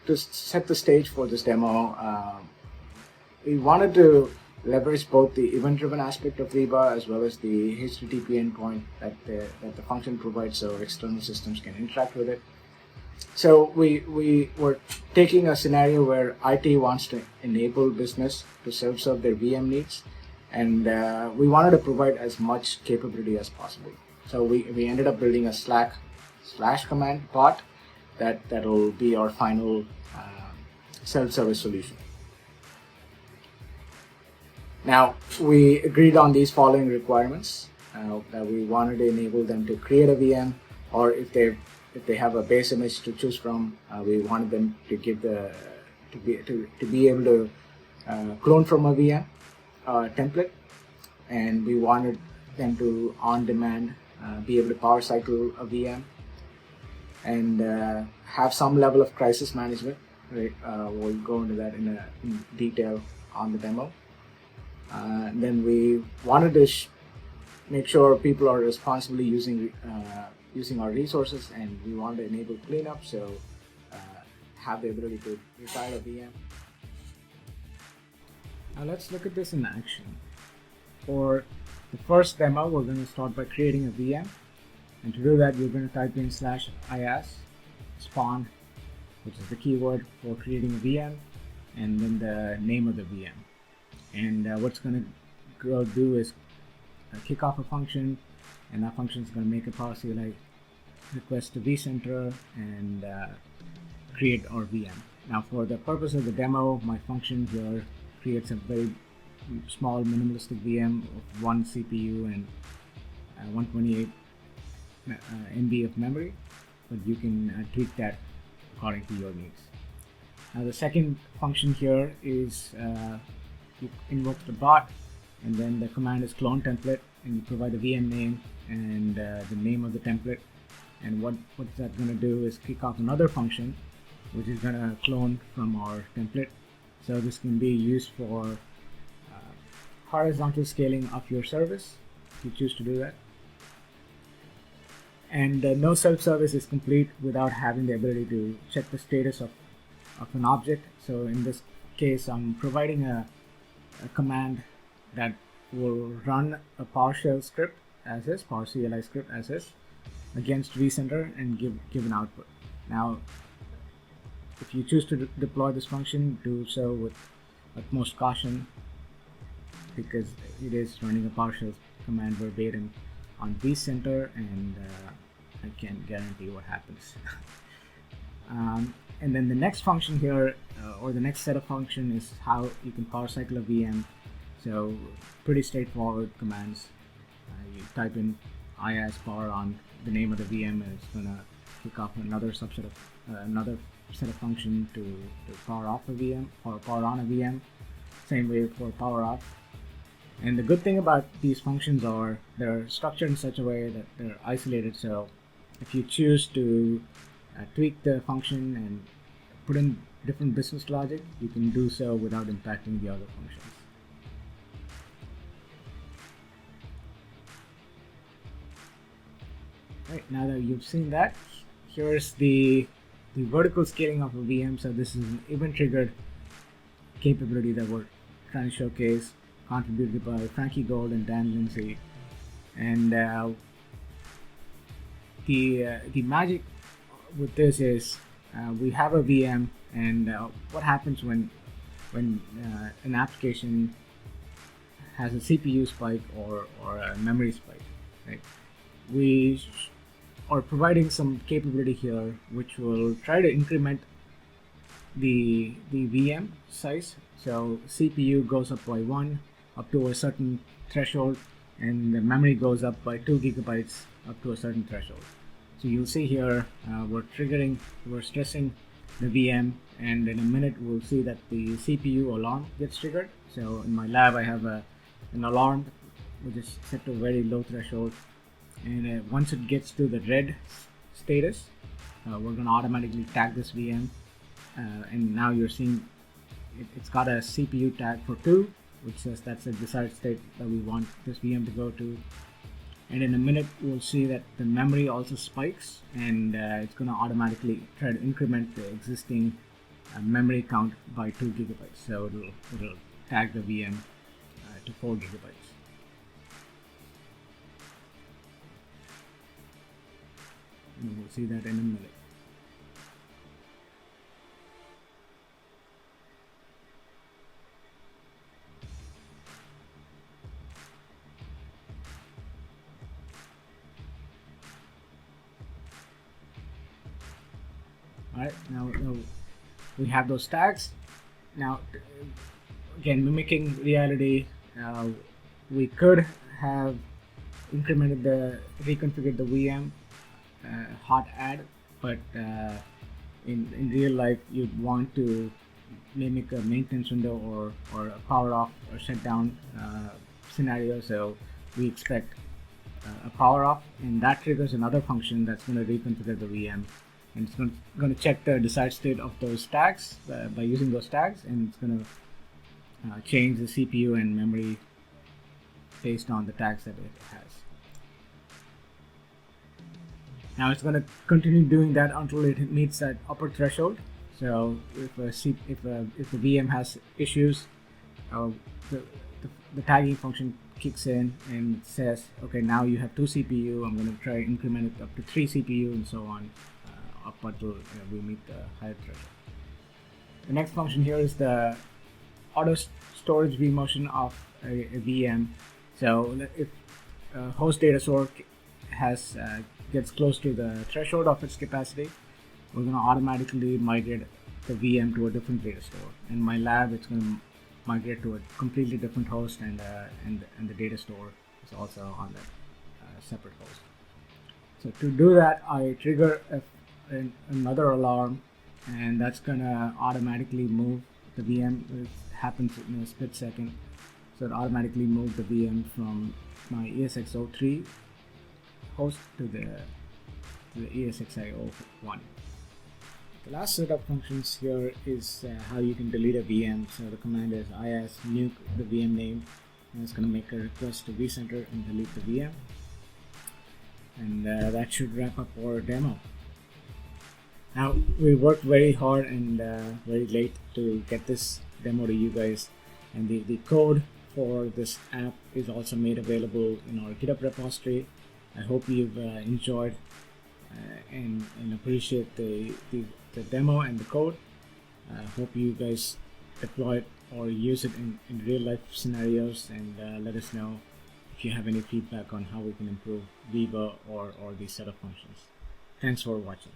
To set the stage for this demo, we wanted to leverage both the event-driven aspect of VEBA as well as the HTTP endpoint that the function provides so external systems can interact with it. So we were taking a scenario where IT wants to enable business to self-serve their VM needs, and we wanted to provide as much capability as possible. So we ended up building a Slack / command bot that'll be our final self-service solution. Now, we agreed on these following requirements that we wanted to enable them to create a VM, or if they have a base image to choose from, we wanted them to give to be able to clone from a VM template, and we wanted them to on demand be able to Powercycle a VM and have some level of crisis management. Right, we'll go into that in detail on the demo. Then we wanted to make sure people are responsibly using our resources, and we wanted to enable cleanup, so have the ability to retire a VM. Now let's look at this in action. For the first demo, we're going to start by creating a VM, and to do that, we're going to type in /IaaS spawn, which is the keyword for creating a VM, and then the name of the VM. And what's going to do is kick off a function, and that function is going to make a Powercycle request to vCenter and create our VM. Now, for the purpose of the demo, my function here creates a very small minimalistic VM of 1 CPU and 128 MB of memory, but you can tweak that according to your needs. Now, the second function here is you invoke the bot, and then the command is clone template, and you provide the VM name and the name of the template. And what's that going to do is kick off another function, which is going to clone from our template. So this can be used for horizontal scaling of your service, if you choose to do that. And no self-service is complete without having the ability to check the status of an object. So in this case, I'm providing a command that will run a PowerShell script as is, PowerCLI script as is, against vCenter and give an output. Now, if you choose to deploy this function, do so with utmost caution, because it is running a PowerShell command verbatim on vCenter, and I can't guarantee what happens. And then the next function here, or the next set of function, is how you can Powercycle a VM. So pretty straightforward commands. You type in IaaS power on the name of the VM, and it's gonna kick off another set of function to power off a VM or power on a VM. Same way for power off. And the good thing about these functions are they're structured in such a way that they're isolated. So if you choose to tweak the function and put in different business logic, you can do so without impacting the other functions. Right, now that you've seen that, here's the vertical scaling of a VM. So this is an event-triggered capability that we're trying to showcase, contributed by Frankie Gold and Dan Lindsay. And the magic with this is we have a VM, and what happens when an application has a CPU spike or a memory spike, right? We are providing some capability here which will try to increment the VM size. So CPU goes up by 1 up to a certain threshold, and the memory goes up by 2 gigabytes up to a certain threshold. So you'll see here we're stressing the VM, and in a minute we'll see that the CPU alarm gets triggered. So in my lab I have an alarm which is set to a very low threshold, and once it gets to the red status, we're going to automatically tag this VM, and now you're seeing it's got a CPU tag for 2, which says that's the desired state that we want this VM to go to. and in a minute we'll see that the memory also spikes, and it's going to automatically try to increment the existing memory count by 2 gigabytes. So it'll tag the VM to 4 gigabytes. And we'll see that in a minute. Alright, now we have those tags. Now, again, mimicking reality, we could have reconfigured the VM hot add, but in real life you'd want to mimic a maintenance window or a power off or shut down scenario. So we expect a power off, and that triggers another function that's going to reconfigure the VM, and it's going to check the desired state of those tags by using those tags, and it's going to change the CPU and memory based on the tags that it has. Now it's going to continue doing that until it meets that upper threshold. So if the VM has issues, the tagging function kicks in and it says, okay, now you have 2 CPU. I'm going to try increment it up to 3 CPU and so on, up until we meet the higher threshold. The next function here is the auto storage vMotion of a VM. So if host data store gets close to the threshold of its capacity, we're going to automatically migrate the VM to a different data store. In my lab, it's going to migrate to a completely different host, and the data store is also on that separate host. So to do that, I trigger another alarm, and that's going to automatically move the VM. It happens in a split second. So it automatically moves the VM from my ESXi03 host to the ESXi01. The last set of functions here is how you can delete a VM. So the command is is nuke the VM name, and it's going to make a request to vCenter and delete the VM. And that should wrap up our demo. Now, we worked very hard and very late to get this demo to you guys, and the code for this app is also made available in our GitHub repository. I hope you've enjoyed and appreciate the demo and the code. I hope you guys deploy it or use it in real life scenarios, and let us know if you have any feedback on how we can improve VEBA or these set of functions. Thanks for watching.